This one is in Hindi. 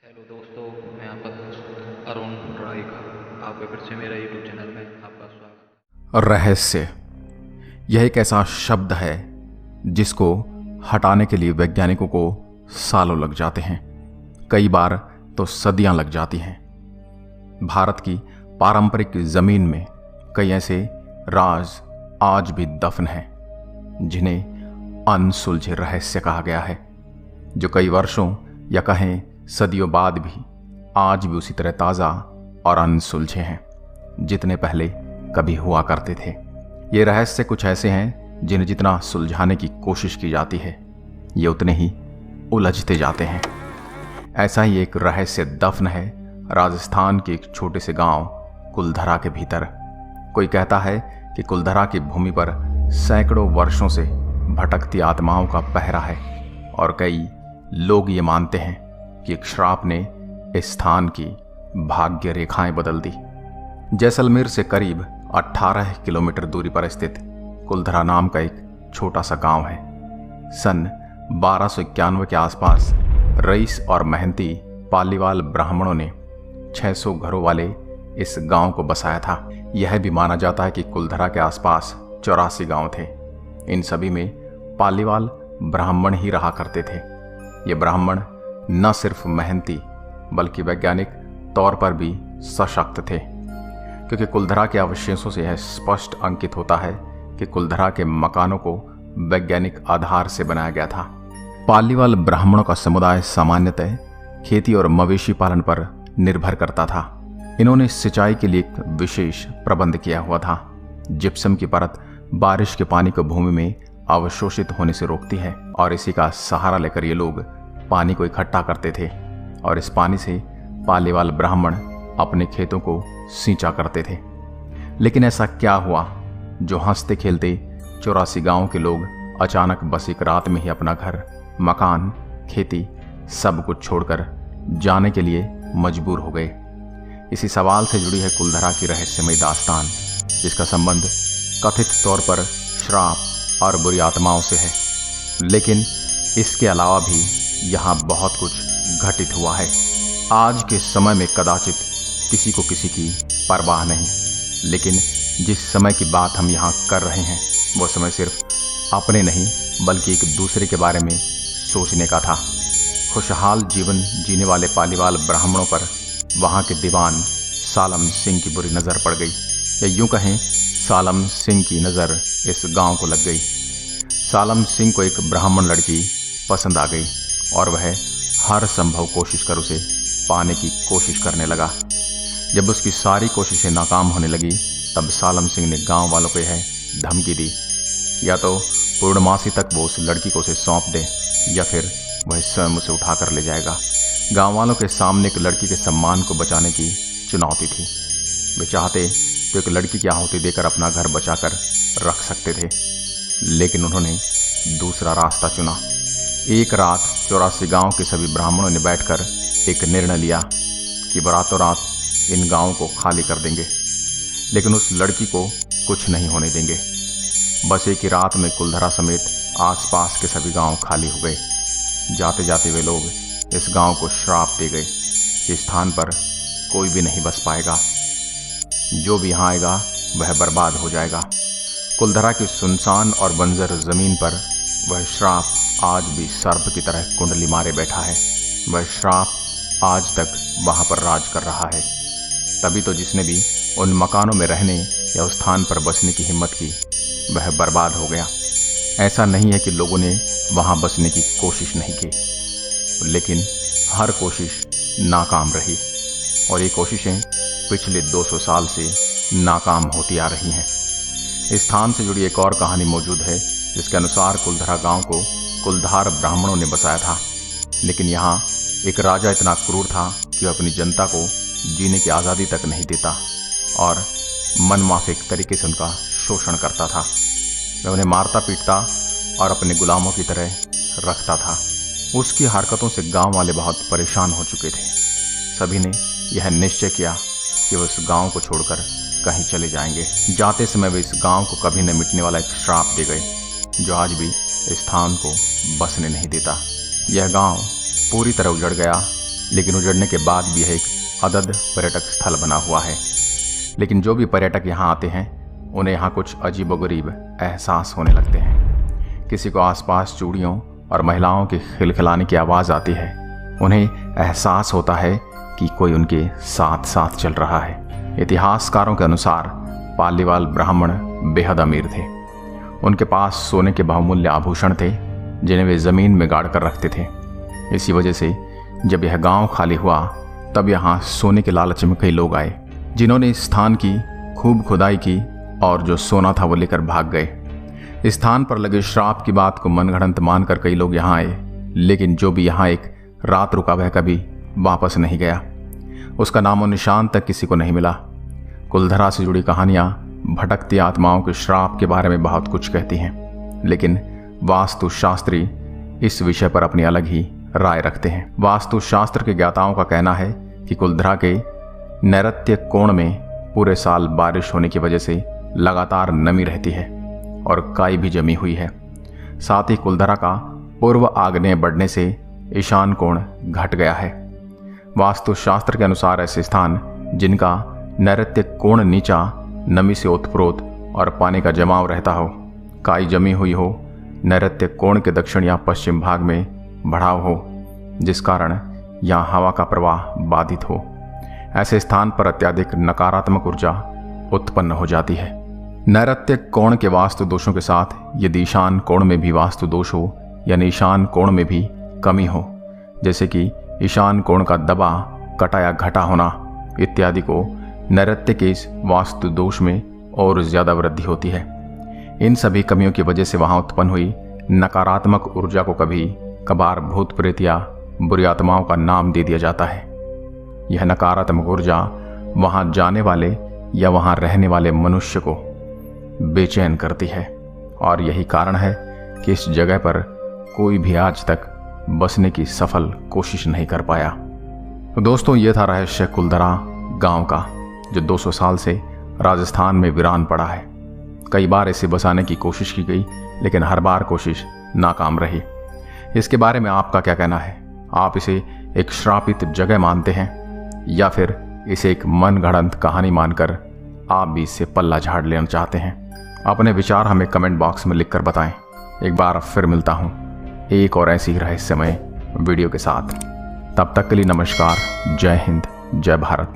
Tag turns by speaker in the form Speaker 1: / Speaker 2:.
Speaker 1: हेलो दोस्तों, मैं आपका दोस्त अरुण राय का आपके फिर से मेरा यूट्यूब चैनल में आपका स्वागत।
Speaker 2: रहस्य यह एक ऐसा शब्द है जिसको हटाने के लिए वैज्ञानिकों को सालों लग जाते हैं, कई बार तो सदियां लग जाती हैं। भारत की पारंपरिक जमीन में कई ऐसे राज आज भी दफन हैं जिन्हें अनसुलझे रहस्य कहा गया है, जो कई वर्षों या कहें सदियों बाद भी आज भी उसी तरह ताज़ा और अनसुलझे हैं जितने पहले कभी हुआ करते थे। ये रहस्य कुछ ऐसे हैं जिन्हें जितना सुलझाने की कोशिश की जाती है ये उतने ही उलझते जाते हैं। ऐसा ही एक रहस्य दफन है राजस्थान के एक छोटे से गांव कुलधरा के भीतर। कोई कहता है कि कुलधरा की भूमि पर सैकड़ों वर्षों से भटकती आत्माओं का पहरा है, और कई लोग ये मानते हैं कि एक श्राप ने इस स्थान की भाग्य रेखाएं बदल दी। जैसलमेर से करीब 18 किलोमीटर दूरी पर स्थित कुलधरा नाम का एक छोटा सा गांव है। सन 1291 के आसपास रईस और मेहनती पालीवाल ब्राह्मणों ने 600 घरों वाले इस गांव को बसाया था। यह भी माना जाता है कि कुलधरा के आसपास 84 गांव थे। इन सभी में पालीवाल ब्राह्मण ही रहा करते थे। ये ब्राह्मण न सिर्फ मेहनती बल्कि वैज्ञानिक तौर पर भी सशक्त थे, क्योंकि कुलधरा के अवशेषों से यह स्पष्ट अंकित होता है कि कुलधरा के मकानों को वैज्ञानिक आधार से बनाया गया था। पालीवाल ब्राह्मणों का समुदाय सामान्यतः खेती और मवेशी पालन पर निर्भर करता था। इन्होंने सिंचाई के लिए एक विशेष प्रबंध किया हुआ था। जिप्सम की परत बारिश के पानी को भूमि में अवशोषित होने से रोकती है, और इसी का सहारा लेकर ये लोग पानी को इकट्ठा करते थे, और इस पानी से पालीवाल ब्राह्मण अपने खेतों को सींचा करते थे। लेकिन ऐसा क्या हुआ जो हंसते खेलते 84 गांव के लोग अचानक बस एक रात में ही अपना घर, मकान, खेती सब कुछ छोड़कर जाने के लिए मजबूर हो गए? इसी सवाल से जुड़ी है कुलधरा की रहस्यमय दास्तान, जिसका संबंध कथित तौर पर श्राप और बुरी आत्माओं से है। लेकिन इसके अलावा भी यहाँ बहुत कुछ घटित हुआ है। आज के समय में कदाचित किसी को किसी की परवाह नहीं, लेकिन जिस समय की बात हम यहाँ कर रहे हैं वो समय सिर्फ अपने नहीं बल्कि एक दूसरे के बारे में सोचने का था। खुशहाल जीवन जीने वाले पालीवाल ब्राह्मणों पर वहाँ के दीवान सालम सिंह की बुरी नज़र पड़ गई, या यूँ कहें सालम सिंह की नज़र इस गांव को लग गई। सालम सिंह को एक ब्राह्मण लड़की पसंद आ गई और वह हर संभव कोशिश कर उसे पाने की कोशिश करने लगा। जब उसकी सारी कोशिशें नाकाम होने लगी तब सालम सिंह ने गांव वालों को यह धमकी दी, या तो पूर्णमासी तक वो उस लड़की को उसे सौंप दे या फिर वह स्वयं उसे उठा कर ले जाएगा। गांव वालों के सामने एक लड़की के सम्मान को बचाने की चुनौती थी। वे चाहते तो एक लड़की की आहुति देकर अपना घर बचाकर रख सकते थे, लेकिन उन्होंने दूसरा रास्ता चुना। एक रात 84 गांव के सभी ब्राह्मणों ने बैठकर एक निर्णय लिया कि वो रातों रात इन गांवों को खाली कर देंगे, लेकिन उस लड़की को कुछ नहीं होने देंगे। बस एक ही रात में कुलधरा समेत आसपास के सभी गांव खाली हो गए। जाते जाते वे लोग इस गांव को श्राप दे गए कि स्थान पर कोई भी नहीं बस पाएगा, जो भी यहाँ आएगा वह बर्बाद हो जाएगा। कुलधरा की सुनसान और बंजर जमीन पर वह श्राप आज भी सर्प की तरह कुंडली मारे बैठा है। वह श्राप आज तक वहां पर राज कर रहा है। तभी तो जिसने भी उन मकानों में रहने या उस स्थान पर बसने की हिम्मत की वह बर्बाद हो गया। ऐसा नहीं है कि लोगों ने वहां बसने की कोशिश नहीं की, लेकिन हर कोशिश नाकाम रही, और ये कोशिशें पिछले 200 साल से नाकाम होती आ रही हैं। इस स्थान से जुड़ी एक और कहानी मौजूद है, जिसके अनुसार कुलधरा गांव को कुलधार ब्राह्मणों ने बसाया था, लेकिन यहाँ एक राजा इतना क्रूर था कि वह अपनी जनता को जीने की आज़ादी तक नहीं देता और मनमाफिक तरीके से उनका शोषण करता था। वह उन्हें मारता पीटता और अपने गुलामों की तरह रखता था। उसकी हरकतों से गांव वाले बहुत परेशान हो चुके थे। सभी ने यह निश्चय किया कि वह इस गांव को छोड़कर कहीं चले जाएंगे। जाते समय वे इस गांव को कभी न मिटने वाला एक श्राप दे गए, जो आज भी इस स्थान को बसने नहीं देता। यह गांव पूरी तरह उजड़ गया लेकिन उजड़ने के बाद भी यह एक अदद पर्यटक स्थल बना हुआ है। लेकिन जो भी पर्यटक यहाँ आते हैं उन्हें यहाँ कुछ अजीबोगरीब एहसास होने लगते हैं। किसी को आसपास चूड़ियों और महिलाओं के खिलखिलाने की आवाज़ आती है। उन्हें एहसास होता है कि कोई उनके साथ साथ चल रहा है। इतिहासकारों के अनुसार पालीवाल ब्राह्मण बेहद अमीर थे। उनके पास सोने के बहुमूल्य आभूषण थे जिन्हें वे ज़मीन में गाड़ कर रखते थे। इसी वजह से जब यह गांव खाली हुआ तब यहाँ सोने के लालच में कई लोग आए, जिन्होंने इस स्थान की खूब खुदाई की और जो सोना था वो लेकर भाग गए। इस स्थान पर लगे श्राप की बात को मनगढ़ंत मानकर कई लोग यहाँ आए, लेकिन जो भी यहाँ एक रात रुका वह कभी वापस नहीं गया। उसका नामो निशान तक किसी को नहीं मिला। कुलधरा से जुड़ी कहानियाँ भटकती आत्माओं के श्राप के बारे में बहुत कुछ कहती हैं, लेकिन वास्तुशास्त्री इस विषय पर अपनी अलग ही राय रखते हैं। वास्तुशास्त्र के ज्ञाताओं का कहना है कि कुलधरा के नैऋत्य कोण में पूरे साल बारिश होने की वजह से लगातार नमी रहती है और काई भी जमी हुई है। साथ ही कुलधरा का पूर्व आग्नेय बढ़ने से ईशान कोण घट गया है। वास्तुशास्त्र के अनुसार ऐसे स्थान जिनका नैऋत्य कोण नीचा, नमी से ओतप्रोत और पानी का जमाव रहता हो, काई जमी हुई हो, नैऋत्य कोण के दक्षिण या पश्चिम भाग में बढ़ाव हो जिस कारण यहाँ हवा का प्रवाह बाधित हो, ऐसे स्थान पर अत्यधिक नकारात्मक ऊर्जा उत्पन्न हो जाती है। नैऋत्य कोण के वास्तु दोषों के साथ यदि ईशान कोण में भी वास्तु दोष हो यानी ईशान कोण में भी कमी हो, जैसे कि ईशान कोण का दबा, कटा या घटा होना इत्यादि को, नैऋत्य के इस वास्तु दोष में और ज़्यादा वृद्धि होती है। इन सभी कमियों की वजह से वहाँ उत्पन्न हुई नकारात्मक ऊर्जा को कभी कभार भूत प्रेत या बुरी आत्माओं का नाम दे दिया जाता है। यह नकारात्मक ऊर्जा वहाँ जाने वाले या वहाँ रहने वाले मनुष्य को बेचैन करती है और यही कारण है कि इस जगह पर कोई भी आज तक बसने की सफल कोशिश नहीं कर पाया। तो दोस्तों, यह था रहस्य कुलधरा गांव का, जो 200 साल से राजस्थान में वीरान पड़ा है। कई बार इसे बसाने की कोशिश की गई, लेकिन हर बार कोशिश नाकाम रही। इसके बारे में आपका क्या कहना है? आप इसे एक श्रापित जगह मानते हैं या फिर इसे एक मनगढ़ंत कहानी मानकर आप भी इससे पल्ला झाड़ लेना चाहते हैं? अपने विचार हमें कमेंट बॉक्स में लिखकर बताएं। एक बार फिर मिलता हूं एक और ऐसी ही रहस्यमय वीडियो के साथ। तब तक के लिए नमस्कार, जय हिंद, जय भारत।